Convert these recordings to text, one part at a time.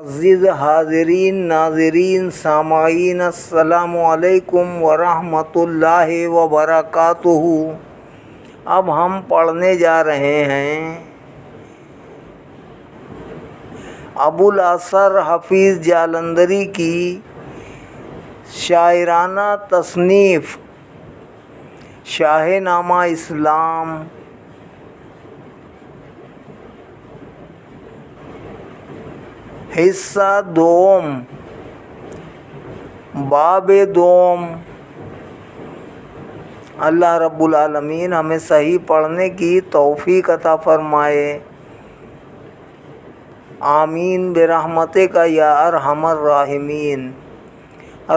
عزیز حاضرین ناظرین سامعین السلام علیکم ورحمۃ اللہ وبرکاتہ۔ اب ہم پڑھنے جا رہے ہیں ابوالاثر حفیظ جالندھری کی شاعرانہ تصنیف شاہ نامہ اسلام۔ حصہ دوم، باب دوم۔ اللہ رب العالمین ہمیں صحیح پڑھنے کی توفیق عطا فرمائے، آمین برحمتک یا ارحم الراحمین۔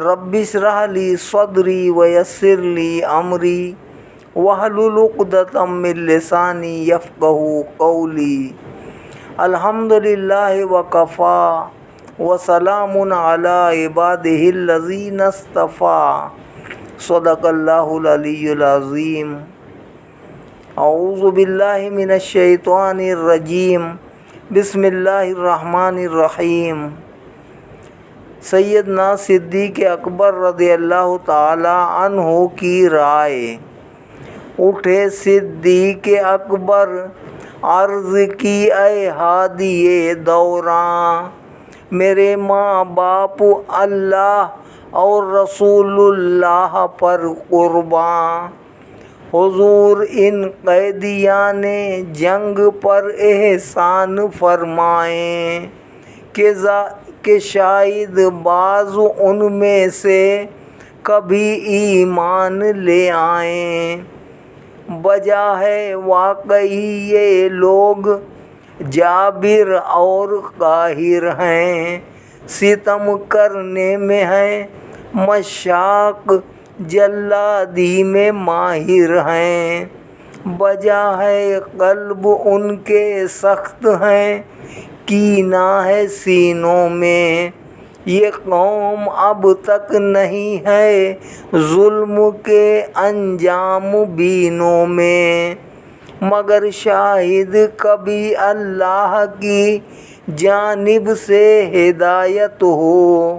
رب اشرح لی صدری ویسر لی امری واحلل عقدۃ من لسانی یفقہوا قولی۔ الحمدللہ وکفی وسلام علی عبادہ الذین اصطفی۔ صدق اللہ العلی العظیم۔ اعوذ باللہ من الشیطان الرجیم، بسم اللہ الرحمن الرحیم۔ سیدنا صدیق اکبر رضی اللہ تعالی عنہ کی رائے۔ اٹھے صدیق اکبر عرض کی اے ہادی دوراں، میرے ماں باپ اللہ اور رسول اللہ پر قرباں، حضور ان قیدیان جنگ پر احسان فرمائیں کہ شاید بعض ان میں سے کبھی ایمان لے آئیں۔ بجا ہے واقعی یہ لوگ جابر اور قاہر ہیں، ستم کرنے میں ہیں مشاق، جلادی میں ماہر ہیں۔ بجا ہے قلب ان کے سخت ہیں، کینہ ہے سینوں میں۔ یہ قوم اب تک نہیں ہے ظلم کے انجام بینوں میں، مگر شاید کبھی اللہ کی جانب سے ہدایت ہو،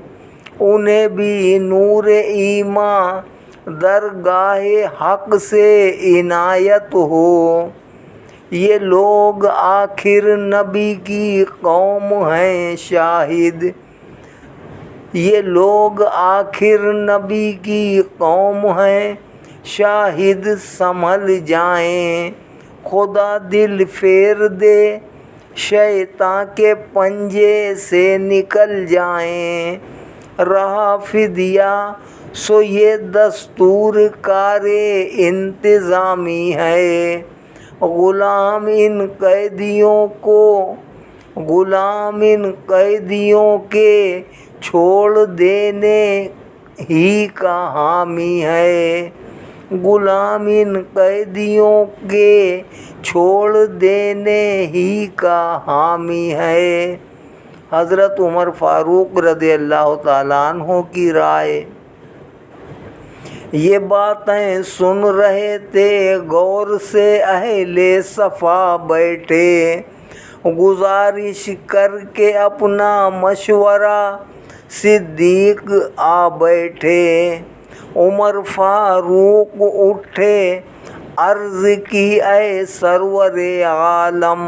انہیں بھی نور ایمان درگاہ حق سے عنایت ہو۔ یہ لوگ آخر نبی کی قوم ہیں شاہد، یہ لوگ آخر نبی کی قوم ہیں شاہد، سنبھل جائیں خدا دل پھیر دے، شیطان کے پنجے سے نکل جائیں۔ رہا فدیہ سو یہ دستور کار انتظامی ہے، غلام ان قیدیوں کے چھوڑ دینے ہی کا حامی ہے، غلام ان قیدیوں کے چھوڑ دینے ہی کا حامی ہے۔ حضرت عمر فاروق رضی اللہ تعالیٰ عنہ کی رائے۔ یہ باتیں سن رہے تھے غور سے اہل صفا بیٹھے، گزارش کر کے اپنا مشورہ صدیق آ بیٹھے۔ عمر فاروق اٹھے عرض کی اے سرور عالم،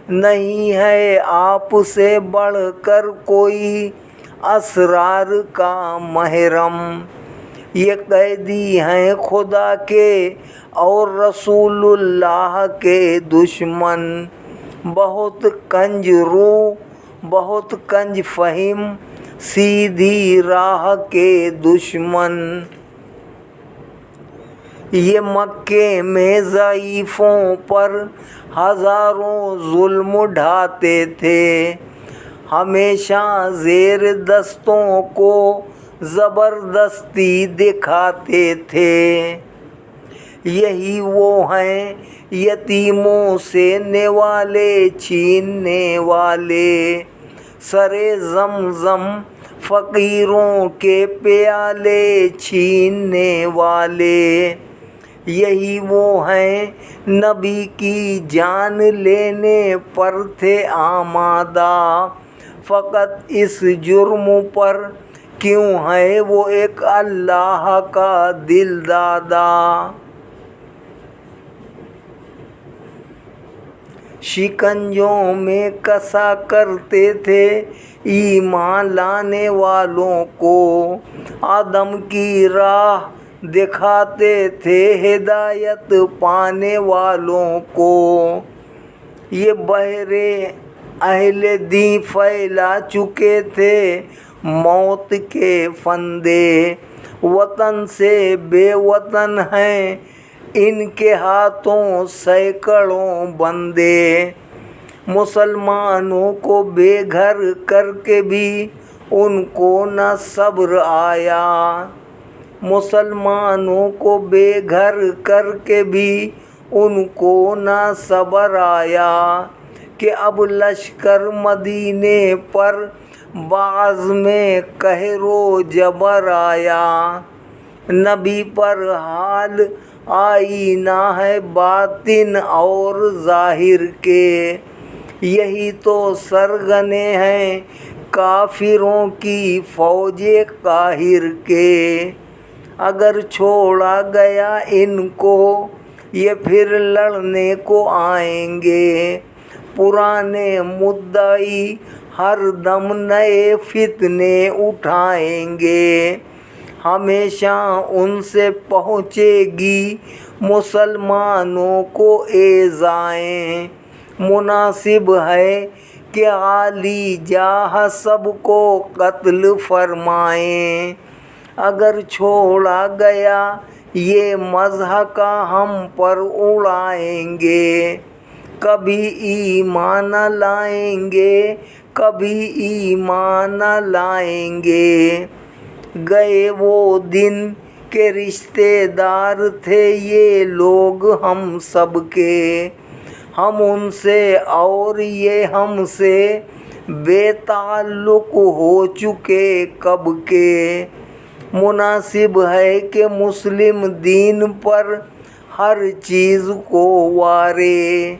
نہیں ہے آپ سے بڑھ کر کوئی اسرار کا محرم۔ یہ قیدی ہیں خدا کے اور رسول اللہ کے دشمن، بہت کنج رو، بہت کنج فہم، سیدھی راہ کے دشمن۔ یہ مکے میں ضعیفوں پر ہزاروں ظلم ڈھاتے تھے، ہمیشہ زیر دستوں کو زبردستی دکھاتے تھے۔ یہی وہ ہیں یتیموں سے نوالے چھیننے والے، سرے زمزم فقیروں کے پیالے چھیننے والے۔ یہی وہ ہیں نبی کی جان لینے پر تھے آمادہ، فقط اس جرم پر کیوں ہے وہ ایک اللہ کا دل دادا۔ شکنجوں میں کسا کرتے تھے ایمان لانے والوں کو، آدم کی راہ دکھاتے تھے ہدایت پانے والوں کو۔ یہ بہرے اہل دین پھیلا چکے تھے موت کے فندے، وطن سے بے وطن ہیں ان کے ہاتھوں سینکڑوں بندے۔ مسلمانوں کو بے گھر کر کے بھی ان کو نہ صبر آیا، مسلمانوں کو بے گھر کر کے بھی ان کو نہ صبر آیا کہ اب لشکر مدینے پر بعض میں قہر و جبر آیا۔ نبی پر حال آئینہ ہے باطن اور ظاہر کے، یہی تو سرغنے ہیں کافروں کی فوج قاہر کے۔ اگر چھوڑا گیا ان کو یہ پھر لڑنے کو آئیں گے، پرانے مدعی ہر دم نئے فتنے اٹھائیں گے۔ ہمیشہ ان سے پہنچے گی مسلمانوں کو ایذائیں، مناسب ہے کہ عالی جاہ سب کو قتل فرمائیں۔ اگر چھوڑا گیا یہ مضحکہ ہم پر اڑائیں گے، کبھی ایمان نہ لائیں گے، کبھی ایمان نہ لائیں گے۔ گئے وہ دن کے رشتے دار تھے یہ لوگ ہم سب کے، ہم ان سے اور یہ ہم سے بے تعلق ہو چکے کب کے۔ مناسب ہے کہ مسلم دین پر ہر چیز کو وارے،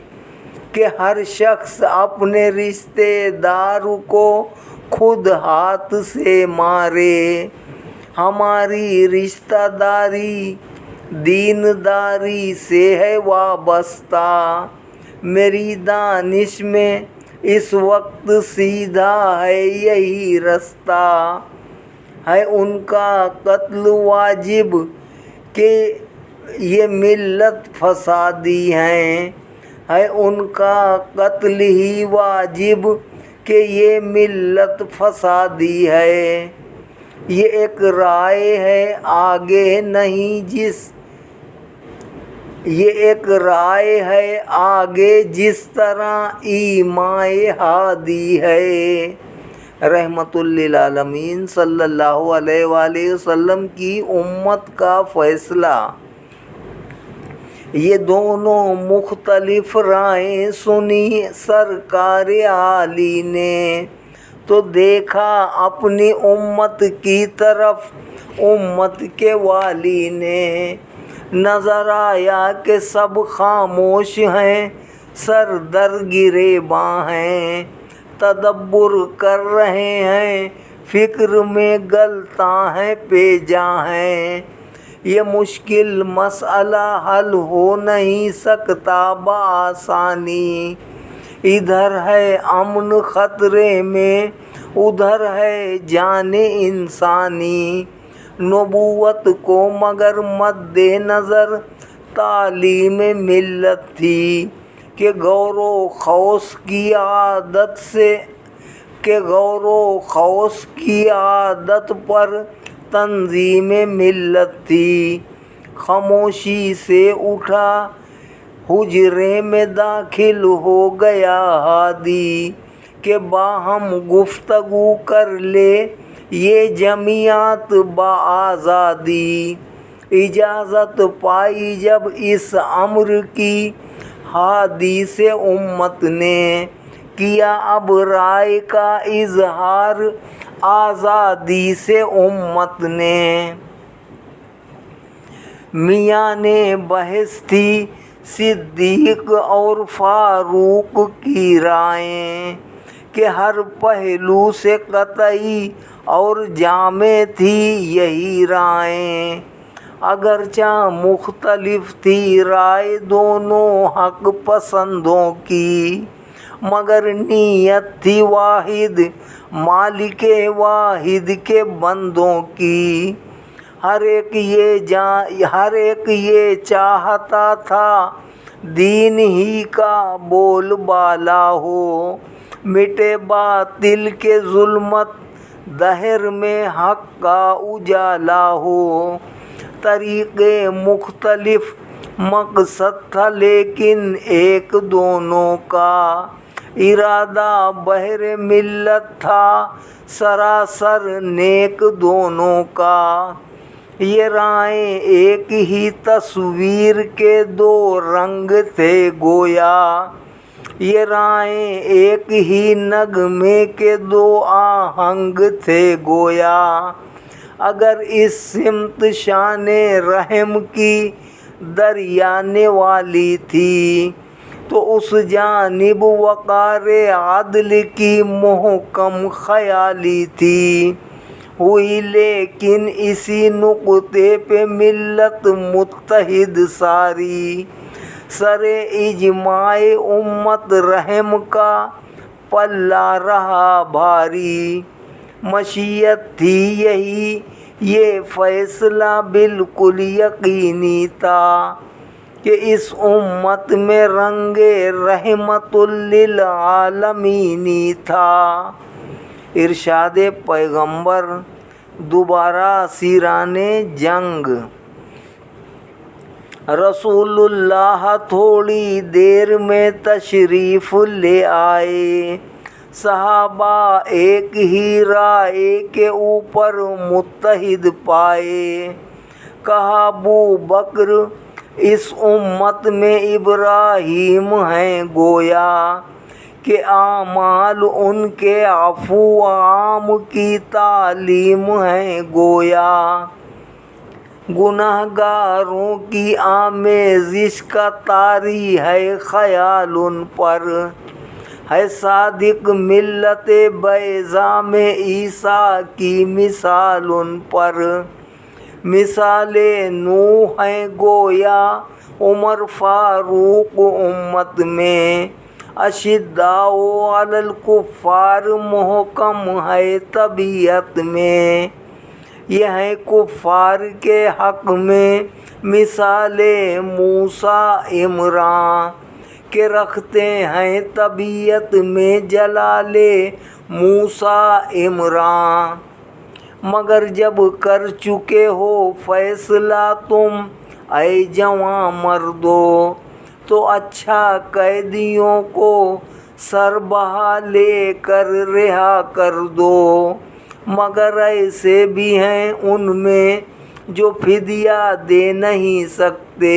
کہ ہر شخص اپنے رشتے دار کو خود ہاتھ سے مارے۔ ہماری رشتہ داری دین داری سے ہے وابستہ، میری دانش میں اس وقت سیدھا ہے یہی رستہ۔ ہے ان کا قتل واجب کہ یہ ملت فسادی ہیں، ہے ان کا قتل ہی واجب کہ یہ ملت فسادی ہے۔ یہ ایک رائے ہے آگے نہیں جس طرح ایمائے ہادی ہے۔ رحمت للعالمین صلی اللہ علیہ وآلہ وسلم کی امت کا فیصلہ۔ یہ دونوں مختلف رائیں سنی سرکار عالی نے، تو دیکھا اپنی امت کی طرف امت کے والی نے۔ نظر آیا کہ سب خاموش ہیں، سر در گریباں ہیں، تدبر کر رہے ہیں، فکر میں غلطاں ہیں پیجاں ہیں۔ یہ مشکل مسئلہ حل ہو نہیں سکتا بآسانی، ادھر ہے امن خطرے میں، ادھر ہے جان انسانی۔ نبوت کو مگر مد نظر تعلیم ملت تھی کہ غور و خوض کی عادت پر تنظیم ملت تھی۔ خاموشی سے اٹھا حجرے میں داخل ہو گیا ہادی کہ باہم گفتگو کر لے یہ جماعت بآزادی۔ اجازت پائی جب اس امر کی ہادی سے امت نے، کیا اب رائے کا اظہار آزادی سے امت نے۔ میاں نے بحث تھی صدیق اور فاروق کی رائیں، کہ ہر پہلو سے قطعی اور جامع تھی یہی رائیں، اگرچہ مختلف تھی رائے دونوں حق پسندوں کی، مگر نیت تھی واحد مالک واحد کے بندوں کی۔ ہر ایک یہ چاہتا تھا دین ہی کا بول بالا ہو، مٹے باطل کے ظلمت دہر میں حق کا اجالا ہو۔ طریقے مختلف مقصد تھا لیکن ایک دونوں کا، ارادہ بہر ملت تھا سراسر نیک دونوں کا۔ یہ رائیں ایک ہی تصویر کے دو رنگ تھے گویا، یہ رائیں ایک ہی نغمے کے دو آہنگ تھے گویا۔ اگر اس سمت شان رحم کی دریانے والی تھی تو اس جانب وقار عدل کی محکم خیالی تھی ہوئی، لیکن اسی نقطے پہ ملت متحد ساری، سر اجماع امت رحم کا پلہ رہا بھاری۔ مشیت تھی یہی، یہ فیصلہ بالکل یقینی تھا کہ اس امت میں رنگ رحمت للعالمین تھا۔ ارشاد پیغمبر دوبارہ اسیران جنگ۔ رسول اللہ تھوڑی دیر میں تشریف لے آئے، صحابہ ایک ہی رائے کے اوپر متحد پائے۔ کہا ابو بکر اس امت میں ابراہیم ہیں گویا، کہ اعمال ان کے عفو عام کی تعلیم ہے گویا، گناہ گاروں کی آمیزش کا طاری ہے خیال ان پر، ہے صادق ملت بیضا میں عیسیٰ کی مثال ان پر، مثال نوح ہے گویا عمر فاروق امت میں، اشداء علی الکفار محکم ہے طبیعت میں، یہ ہے کفار کے حق میں مثال موسیٰ عمران، کہ رکھتے ہیں طبیعت میں جلال موسیٰ عمران۔ مگر جب کر چکے ہو فیصلہ تم اے جواں مردو، تو اچھا قیدیوں کو سر بہا لے کر رہا کر دو، مگر ایسے بھی ہیں ان میں جو فدیہ دے نہیں سکتے،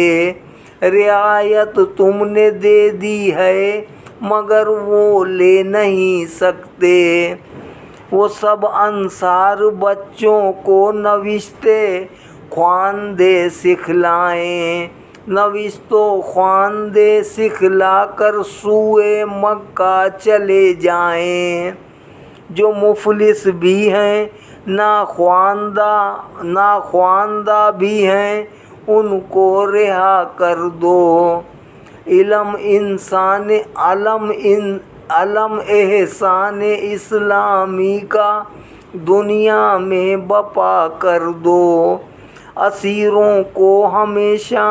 رعایت تم نے دے دی ہے مگر وہ لے نہیں سکتے۔ وہ سب انصار بچوں کو نوشتے خواندے سکھلائیں، نوشت و خواندے سکھلا کر سوئے مکہ چلے جائیں، جو مفلس بھی ہیں ناخواندہ بھی ہیں ان کو رہا کر دو، علم احسان اسلامی کا دنیا میں بپا کر دو، اسیروں کو ہمیشہ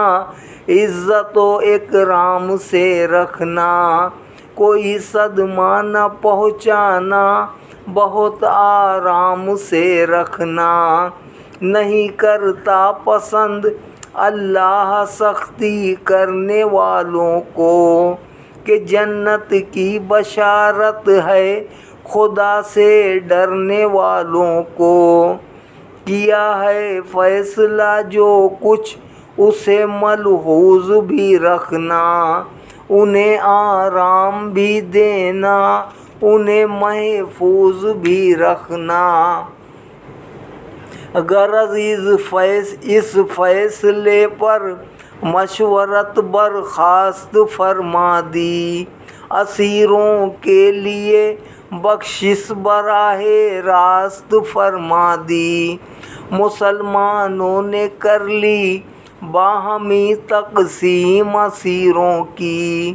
عزت و اکرام سے رکھنا، کوئی صدمہ نہ پہنچانا، بہت آرام سے رکھنا، نہیں کرتا پسند اللہ سختی کرنے والوں کو، کہ جنت کی بشارت ہے خدا سے ڈرنے والوں کو، کیا ہے فیصلہ جو کچھ اسے ملحوظ بھی رکھنا، انہیں آرام بھی دینا، انہیں محفوظ بھی رکھنا۔ غرض اس فیصلے پر مشورت برخاست فرما دی، اسیروں کے لیے بخشش براہ راست فرما دی۔ مسلمانوں نے کر لی باہمی تقسیم اسیروں کی،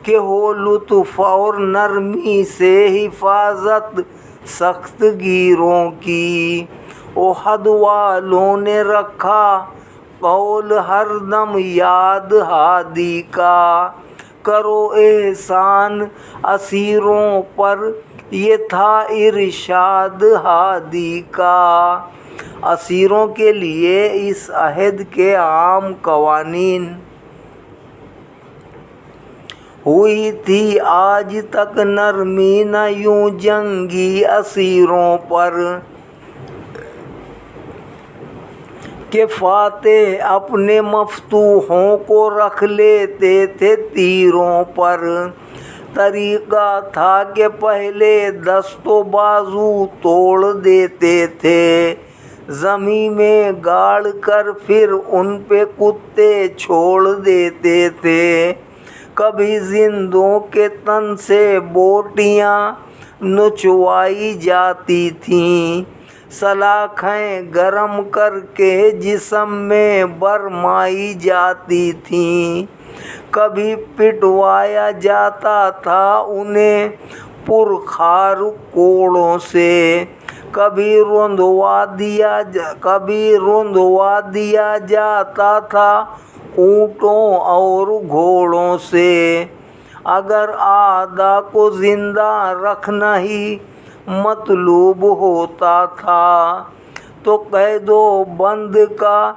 کہ ہو لطف اور نرمی سے حفاظت سخت گیروں کی۔ احد والوں نے رکھا قول ہر دم یاد ہادی کا، کرو احسان اسیروں پر یہ تھا ارشاد ہادی کا۔ اسیروں کے لیے اس عہد کے عام قوانین۔ ہوئی تھی آج تک نرمی نہ یوں جنگی اسیروں پر، کہ فاتح اپنے مفتوحوں کو رکھ لیتے تھے تیروں پر۔ طریقہ تھا کہ پہلے دست و بازو توڑ دیتے تھے، زمین میں گاڑ کر پھر ان پہ کتے چھوڑ دیتے تھے۔ کبھی زندوں کے تن سے بوٹیاں نچوائی جاتی تھیں، سلاخیں گرم کر کے جسم میں برمائی جاتی تھیں۔ کبھی پٹوایا جاتا تھا انہیں پرخار کوڑوں سے، کبھی رندوا دیا جاتا تھا اونٹوں اور گھوڑوں سے۔ اگر اعداء کو زندہ رکھنا ہی مطلوب ہوتا تھا تو قید و بند کا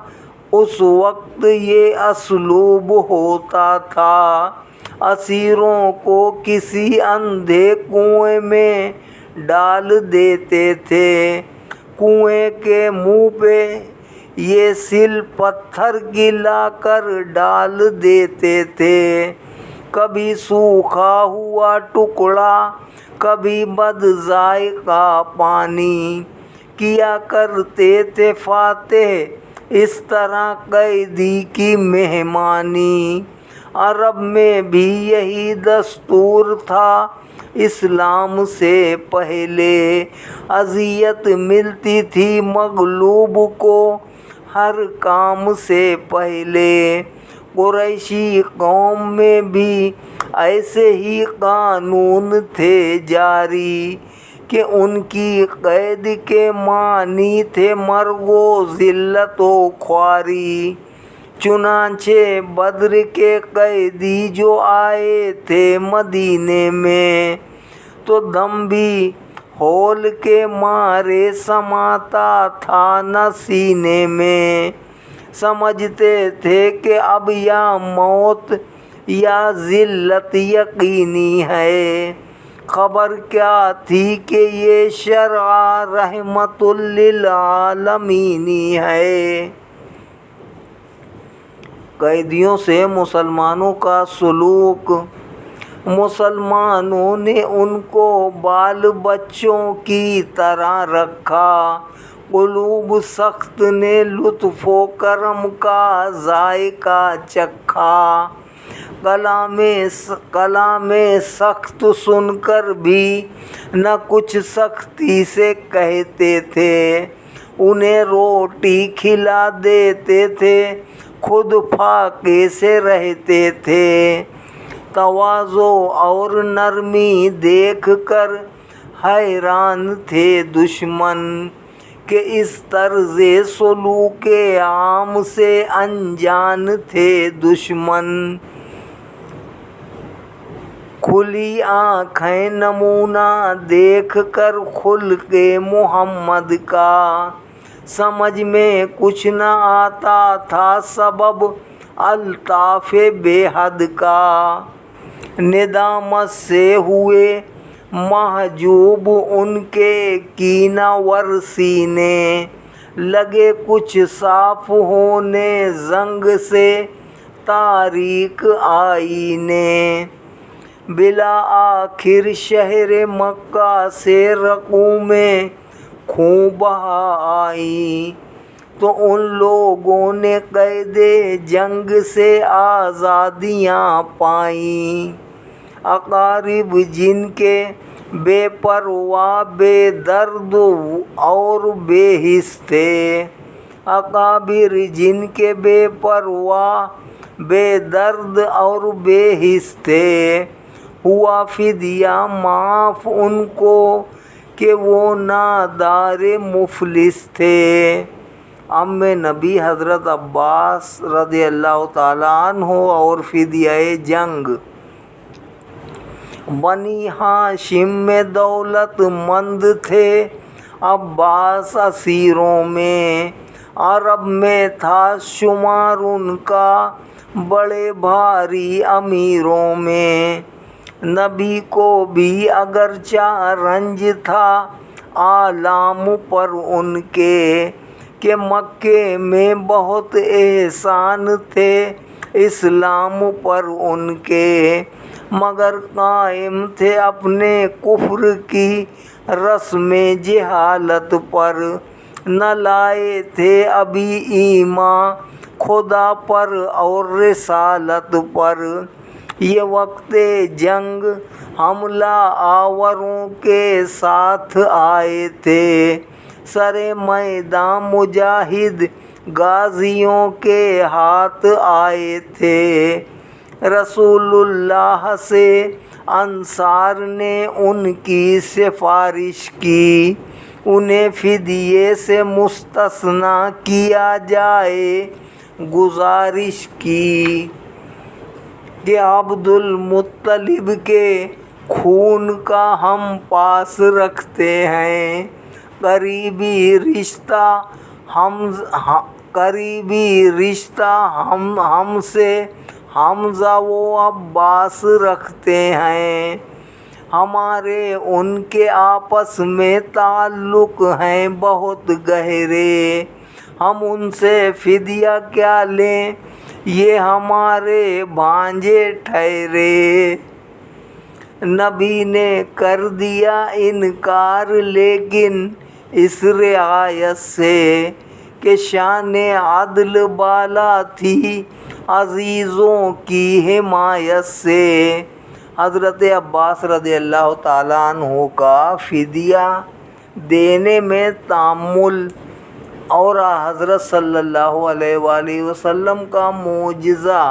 اس وقت یہ اسلوب ہوتا تھا۔ اسیروں کو کسی اندھے کنویں میں ڈال دیتے تھے، کنویں کے منہ پہ یہ سل پتھر کی لا کر ڈال دیتے تھے۔ کبھی سوکھا ہوا ٹکڑا، کبھی بد ذائقہ پانی، کیا کرتے تھے فاتح اس طرح قیدی کی مہمانی۔ عرب میں بھی یہی دستور تھا اسلام سے پہلے، اذیت ملتی تھی مغلوب کو ہر کام سے پہلے۔ قریشی قوم میں بھی ایسے ہی قانون تھے جاری، کہ ان کی قید کے معنی تھے مرگ و ذلت و خواری۔ چنانچہ بدر کے قیدی جو آئے تھے مدینے میں، تو دم بھی ہول کے مارے سماتا تھا نہ سینے میں۔ سمجھتے تھے کہ اب یا موت یا ذلت یقینی ہے، خبر کیا تھی کہ یہ شرع رحمت للعالمین ہے۔ قیدیوں سے مسلمانوں کا سلوک۔ مسلمانوں نے ان کو بال بچوں کی طرح رکھا، قلوب سخت نے لطف و کرم کا ذائقہ چکھا۔ کلام سخت سن کر بھی نہ کچھ سختی سے کہتے تھے، انہیں روٹی کھلا دیتے تھے، خود فاقے سے رہتے تھے۔ تواضع اور نرمی دیکھ کر حیران تھے دشمن، کہ اس طرز سلوک عام سے انجان تھے دشمن۔ کھلی آنکھیں نمونہ دیکھ کر خلق محمد کا، سمجھ میں کچھ نہ آتا تھا سبب الطاف بے حد کا۔ ندامت سے ہوئے محجوب ان کے کینہ ور سینے، لگے کچھ صاف ہونے زنگ سے تاریک آئینے۔ بالآخر شہر مکہ سے رقومیں خوں بہا آئیں، تو ان لوگوں نے قید جنگ سے آزادیاں پائیں۔ اقارب جن کے بے پرواہ بے درد اور بے حس تھے۔ اکابر جن کے بے پرواہ بے درد اور بے حس تھے، ہوا فدیہ معاف ان کو کہ وہ نادار مفلس تھے۔ ام نبی حضرت عباس رضی اللہ تعالیٰ عنہ اور فدیہ جنگ۔ بنی ہاشم میں دولت مند تھے عباس اسیروں میں، عرب میں تھا شمار ان کا بڑے بھاری امیروں میں۔ نبی کو بھی اگرچہ رنج تھا آلام پر ان کے، کہ مکے میں بہت احسان تھے اسلام پر ان کے، مگر قائم تھے اپنے کفر کی رسم جہالت پر، نہ لائے تھے ابھی ایمان خدا پر اور رسالت پر۔ یہ وقت جنگ حملہ آوروں کے ساتھ آئے تھے، سر میدان مجاہد غازیوں کے ہاتھ آئے تھے۔ رسول اللہ سے انصار نے ان کی سفارش کی، انہیں فدیے سے مستثنیٰ کیا جائے، گزارش کی کہ عبد المطلب کے خون کا ہم پاس رکھتے ہیں، قریبی رشتہ ہم سے حمزہ و عباس رکھتے ہیں، ہمارے ان کے آپس میں تعلق ہیں بہت گہرے، ہم ان سے فدیہ کیا لیں، یہ ہمارے بھانجے ٹھہرے۔ نبی نے کر دیا انکار لیکن اس رعایت سے کہ شان عدل بالا تھی عزیزوں کی حمایت سے۔ حضرت عباس رضی اللہ تعالیٰ عنہ کا فدیہ دینے میں تأمل اور حضرت صلی اللہ علیہ وآلہ وسلم کا معجزہ۔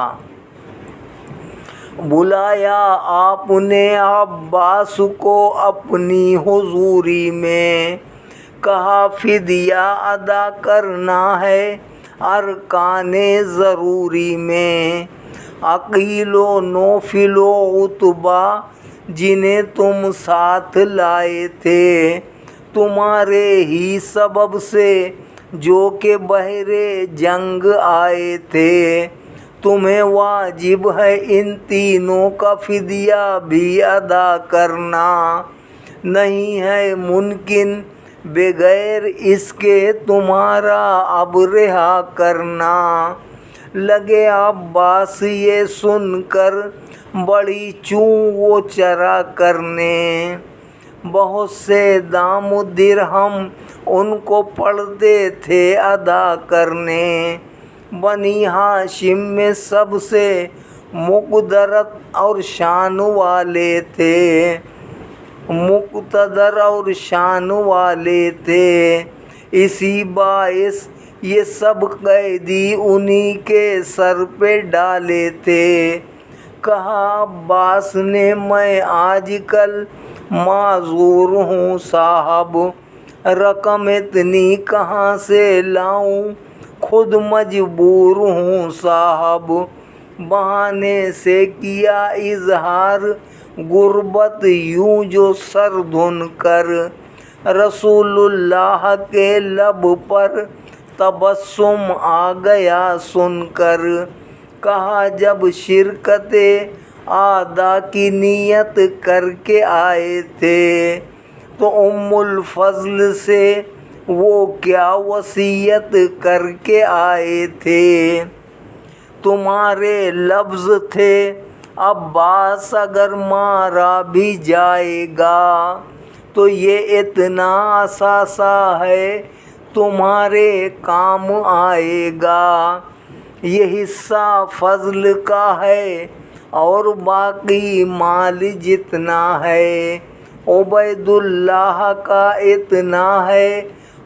بلایا آپ نے عباس کو اپنی حضوری میں، کہا فدیہ ادا کرنا ہے ارکان ضروری میں۔ عقیل و نوفل و عتبہ جنہیں تم ساتھ لائے تھے، تمہارے ہی سبب سے جو کہ بحر جنگ آئے تھے، تمہیں واجب ہے ان تینوں کا فدیہ بھی ادا کرنا، نہیں ہے ممکن بغیر اس کے تمہارا اب رہا کرنا۔ لگے عباس یہ سن کر بڑی چوں و چرا کرنے، بہت سے دام و درہم ان کو پڑتے تھے ادا کرنے۔ بنی ہاشم میں سب سے مقدرت اور شان والے تھے، مقتدر اور شان والے تھے، اسی باعث یہ سب قیدی انہی کے سر پہ ڈالے تھے۔ کہا عباس نے میں آج کل معذور ہوں صاحب، رقم اتنی کہاں سے لاؤں، خود مجبور ہوں صاحب، بہانے سے کیا اظہار غربت یوں جو سر دھن کر، رسول اللہ کے لب پر تبسم آ گیا سن کر۔ کہا جب شرکت اعداء کی نیت کر کے آئے تھے، تو ام الفضل سے وہ کیا وصیت کر کے آئے تھے، تمہارے لفظ تھے عباس اگر مارا بھی جائے گا تو یہ اتنا اثاثہ ہے تمہارے کام آئے گا، یہ حصہ فضل کا ہے اور باقی مال جتنا ہے عبیداللہ کا اتنا ہے،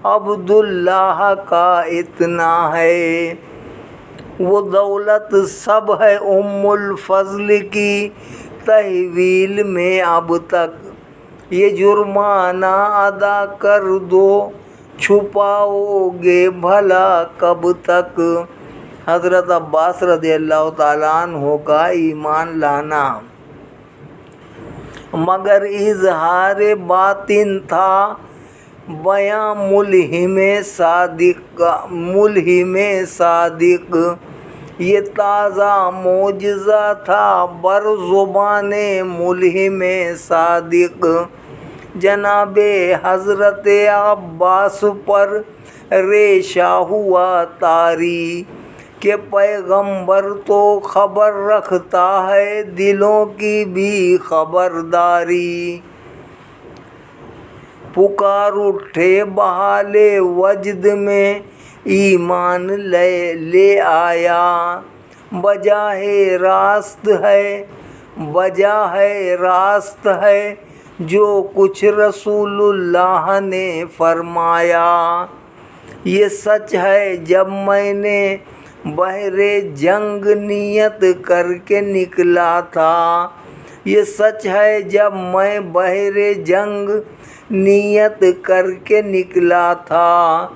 عبداللہ کا اتنا ہے، وہ دولت سب ہے ام الفضل کی تحویل میں اب تک، یہ جرمانہ ادا کر دو چھپاؤ گے بھلا کب تک۔ حضرت عباس رضی اللہ تعالیٰ عنہ کا ایمان لانا مگر اظہار باطن تھا، بیاں ملہم صادق، یہ تازہ معجزہ تھا بر زبان ملہم صادق۔ جناب حضرت عباس پر ریشہ ہوا طاری، کہ پیغمبر تو خبر رکھتا ہے دلوں کی بھی خبرداری۔ پکار اٹھے بحال وجد میں ایمان لے آیا، بجا ہے راست ہے جو کچھ رسول اللہ نے فرمایا۔ یہ سچ ہے جب میں نے بحر جنگ نیت کر کے نکلا تھا، یہ سچ ہے جب میں بحر جنگ نیت کر کے نکلا تھا،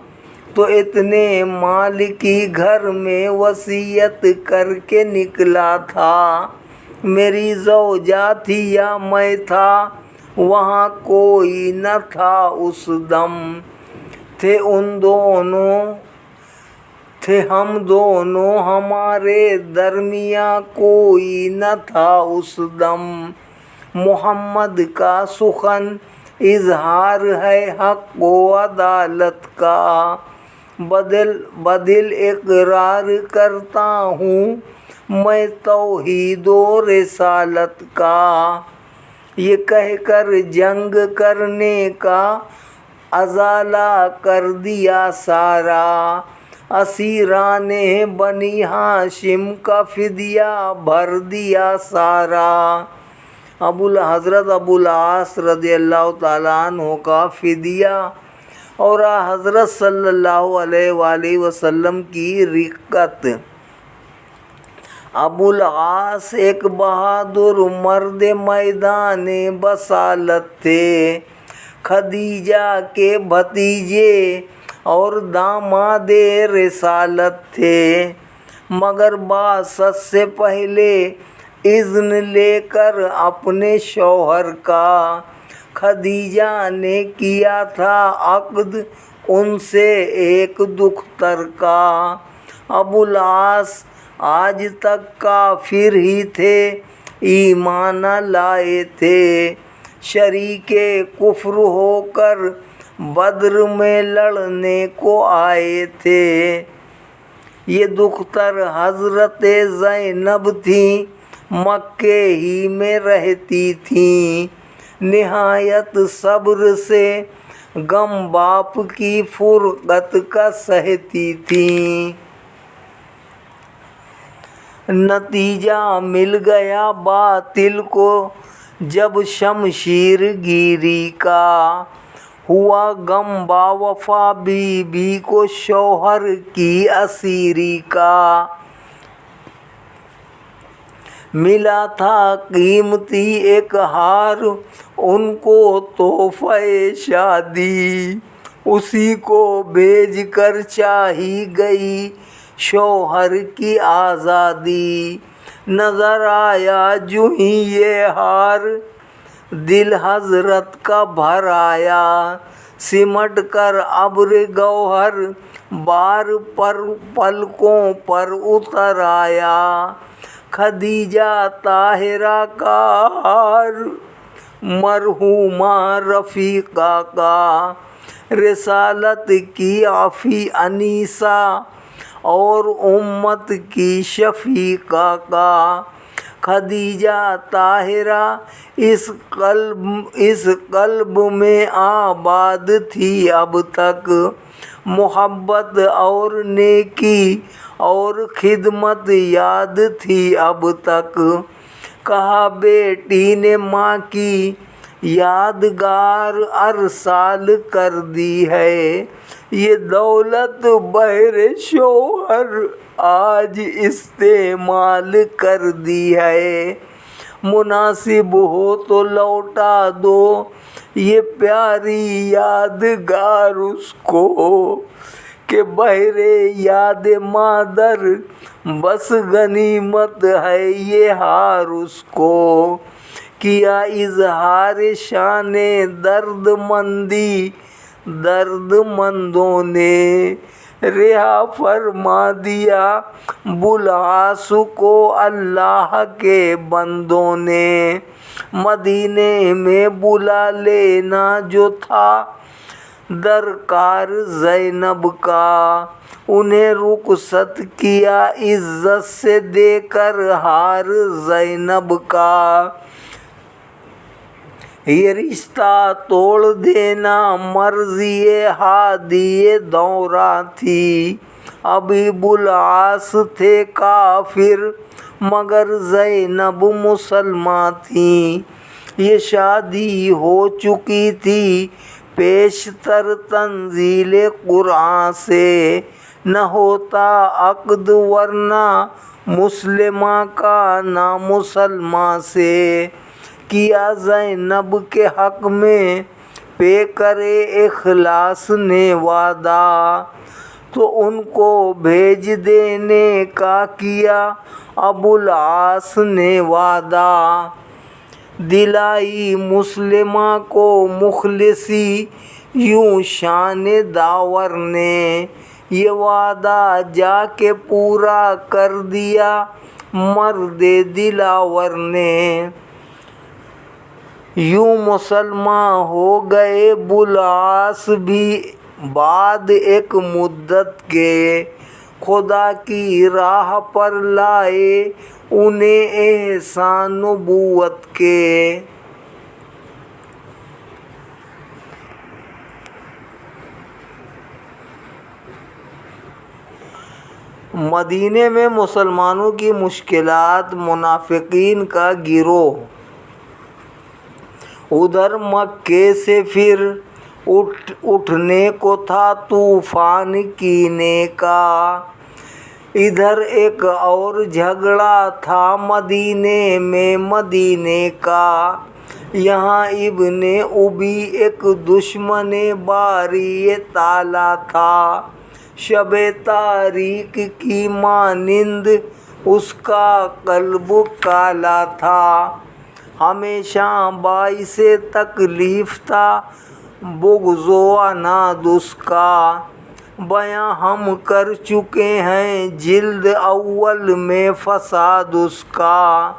تو اتنے مال کی گھر میں وصیت کر کے نکلا تھا۔ میری زوجہ تھی یا میں تھا، وہاں کوئی نہ تھا اس دم، تھے ہم دونوں ہمارے درمیاں کوئی نہ تھا اس دم۔ محمد کا سخن اظہار ہے حق و عدالت کا، بدل اقرار کرتا ہوں میں توحید و رسالت کا۔ یہ کہہ کر جنگ کرنے کا ازالہ کر دیا سارا، اسیران بنی ہاشم کا فدیہ بھر دیا سارا۔ حضرت ابو العاص رضی اللہ تعالیٰ عنہ کا فدیہ اور حضرت صلی اللہ علیہ وآلہ وسلم کی رقت۔ ابو العاص ایک بہادر مرد میدان بصالت تھے، خدیجہ کے بھتیجے اور داماد رسالت تھے، مگر بعثت سے پہلے اذن لے کر اپنے شوہر کا خدیجہ نے کیا تھا عقد ان سے ایک دختر کا۔ ابو العاص آج تک کافر ہی تھے، ایمان لائے تھے، شریک کفر ہو کر بدر میں لڑنے کو آئے تھے۔ یہ دختر حضرت زینب تھیں، مکے ہی میں رہتی تھیں، نہایت صبر سے غم باپ کی فرقت کا سہتی تھیں۔ نتیجہ مل گیا باطل کو جب شمشیر گیری کا، ہوا غم با وفا بی بی کو شوہر کی اسیری کا۔ ملا تھا قیمتی ایک ہار ان کو تحفہ شادی، اسی کو بھیج کر چاہی گئی شوہر کی آزادی۔ نظر آیا جوں ہی یہ ہار دل حضرت کا بھر آیا، سمٹ کر ابر گوہر بار پر پلکوں پر اتر آیا۔ خدیجہ طاہرہ کا ہار مرحومہ رفیقہ کا، رسالت کی عفی انیسہ اور امت کی شفیقہ کا۔ خدیجہ طاہرہ اس قلب میں آباد تھی اب تک، محبت اور نیکی اور خدمت یاد تھی اب تک۔ کہا بیٹی نے ماں کی یادگار ارسال کر دی ہے، یہ دولت بہر شوہر آج استعمال کر دی ہے، مناسب ہو تو لوٹا دو یہ پیاری یادگار اس کو، کہ بہر یاد مادر بس غنیمت ہے یہ ہار اس کو، کیا اظہار شان درد مندی درد مندوں نے، رہا فرما دیا بلاس کو اللہ کے بندوں نے، مدینے میں بلا لینا جو تھا درکار زینب کا، انہیں رخصت کیا عزت سے دے کر ہار زینب کا، یہ رشتہ توڑ دینا مرضی ہادی دوراں تھی، ابھی بلعاص تھے کافر مگر زینب مسلمہ تھی، یہ شادی ہو چکی تھی پیشتر تنزیل قرآن سے، نہ ہوتا عقد ورنہ مسلمہ کا نہ مسلمہ سے، کیا زینب کے حق میں پے کرے اخلاص نے وعدہ، تو ان کو بھیج دینے کا کیا ابوالعاص نے وعدہ، دلائی مسلمہ کو مخلصی یوں شان داور نے، یہ وعدہ جا کے پورا کر دیا مرد دلاور نے، یوں مسلمہ ہو گئے بلعاص بھی بعد ایک مدت کے، خدا کی راہ پر لائے انہیں احسان نبوت کے، مدینے میں مسلمانوں کی مشکلات، منافقین کا گروہ، ادھر مکے سے پھر اٹھنے کو تھا طوفان کینے کا، ادھر ایک اور جھگڑا تھا مدینے میں مدینے کا، یہاں ابن ابی ایک دشمن باری تعالیٰ تھا، شب تاریک کی مانند اس کا قلب کالا تھا، ہمیشہ باعث تکلیف تھا بغض و عناد اس کا، بیاں ہم کر چکے ہیں جلد اول میں فساد اس کا،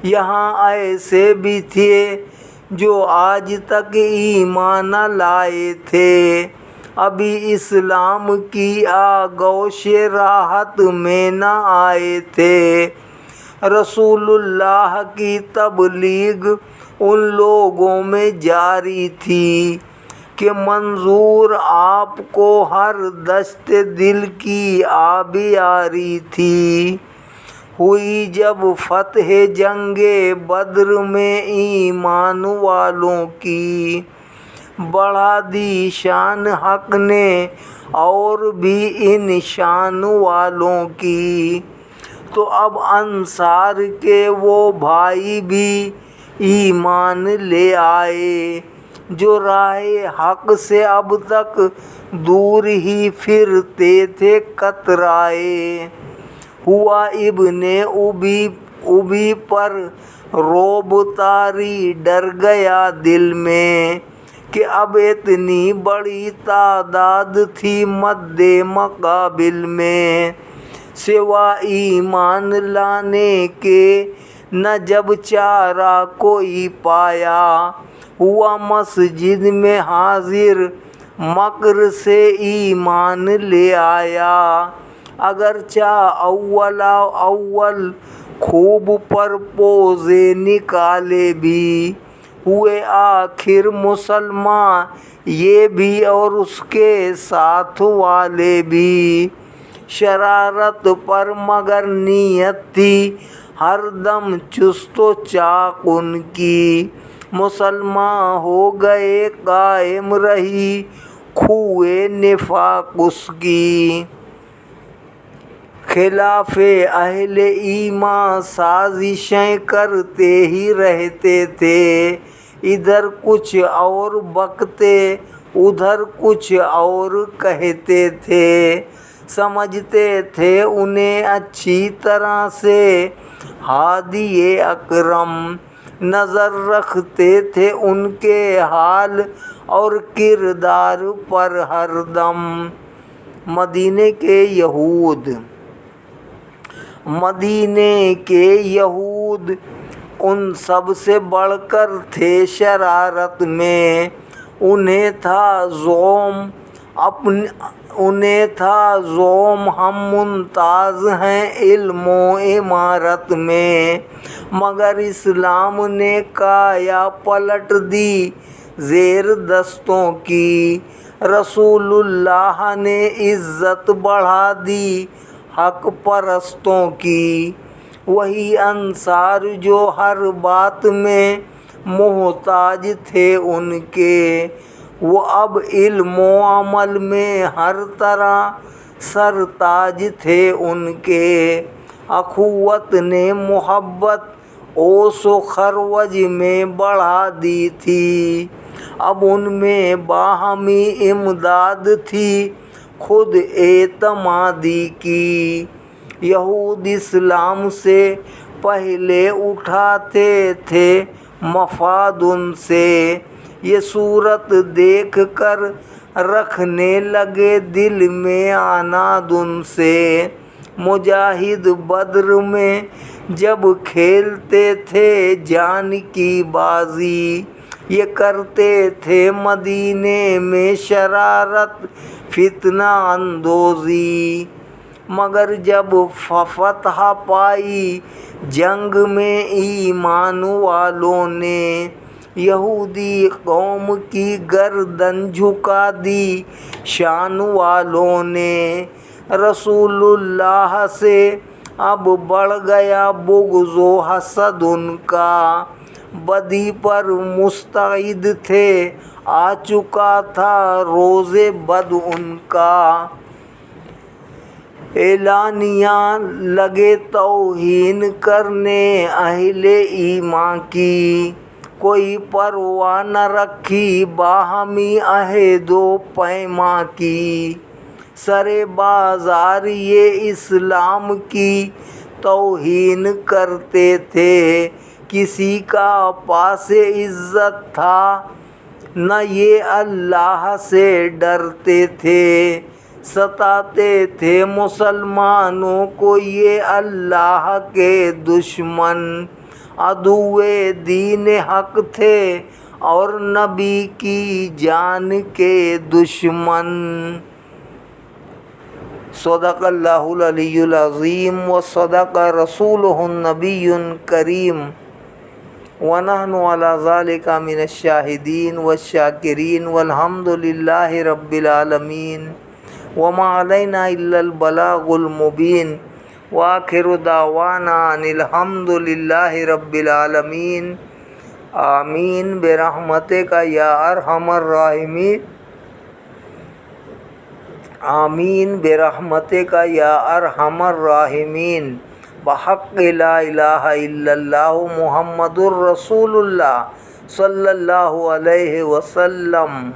یہاں ایسے بھی تھے جو آج تک ایمان نہ لائے تھے، ابھی اسلام کی آغوش راحت میں نہ آئے تھے، رسول اللہ کی تبلیغ ان لوگوں میں جاری تھی کہ منظور آپ کو ہر دشت دل کی آبیاری تھی، ہوئی جب فتح جنگ بدر میں ایمان والوں کی، بڑھا دی شان حق نے اور بھی ان شان والوں کی، تو اب انصار کے وہ بھائی بھی ایمان لے آئے جو راہ حق سے اب تک دور ہی پھرتے تھے کترائے، ہوا ابن ابی پر رعب طاری، ڈر گیا دل میں کہ اب اتنی بڑی تعداد تھی مد مقابل میں، سوا ایمان لانے کے نہ جب چارہ کوئی پایا، ہوا مسجد میں حاضر مکر سے ایمان لے آیا، اگرچہ اول خوب پر پوزے نکالے بھی، ہوئے آخر مسلمان یہ بھی اور اس کے ساتھ والے بھی، شرارت پر مگر نیت تھی ہر دم چست و چاق ان کی، مسلمان ہو گئے قائم رہی خوئے نفاق اس کی، خلاف اہل ایمان سازشیں کرتے ہی رہتے تھے، ادھر کچھ اور بکتے ادھر کچھ اور کہتے تھے، سمجھتے تھے انہیں اچھی طرح سے ہادی اکرم، نظر رکھتے تھے ان کے حال اور کردار پر ہر دم۔ مدینے کے یہود ان سب سے بڑھ کر تھے شرارت میں، انہیں تھا زعم ہم ممتاز ہیں علم و عمارت میں، مگر اسلام نے کایا پلٹ دی زیر دستوں کی، رسول اللہ نے عزت بڑھا دی حق پرستوں کی، وہی انصار جو ہر بات میں محتاج تھے ان کے، وہ اب علم و عمل میں ہر طرح سرتاج تھے ان کے، اخوت نے محبت اوس و خروج میں بڑھا دی تھی، اب ان میں باہمی امداد تھی خود اعتمادی کی، یہود اسلام سے پہلے اٹھاتے تھے مفاد ان سے، یہ صورت دیکھ کر رکھنے لگے دل میں عناد ان سے، مجاہد بدر میں جب کھیلتے تھے جان کی بازی، یہ کرتے تھے مدینے میں شرارت فتنہ اندوزی، مگر جب فتح پائی جنگ میں ایمان والوں نے، یہودی قوم کی گردن جھکا دی شان والوں نے، رسول اللہ سے اب بڑھ گیا بغض و حسد ان کا، بدی پر مستعد تھے آ چکا تھا روز بد ان کا، اعلانیہ لگے توہین کرنے اہل ایمان کی، کوئی پرواہ نہ رکھی باہمی عہد و پیمان کی، سرے بازار یہ اسلام کی توہین کرتے تھے، کسی کا پاس عزت تھا نہ یہ اللہ سے ڈرتے تھے، ستاتے تھے مسلمانوں کو یہ اللہ کے دشمن، عدوِ دین حق تھے اور نبی کی جان کے دشمن۔ صدق اللہ العلی العظیم و صدق رسولہ النبی الکریم، ونحن علی ذلک من الشاہدین والشاکرین والحمد للہ رب العالمین، وما علینا الا البلاغ المبین، وآخر دعوانا ان الحمد للہ رب العالمین، آمین برحمتک یا ارحم الراحمین، آمین برحمتک یا ارحم الراحمین، بحق لا الہ الا اللہ محمد الرسول اللہ صلی اللہ علیہ وسلم۔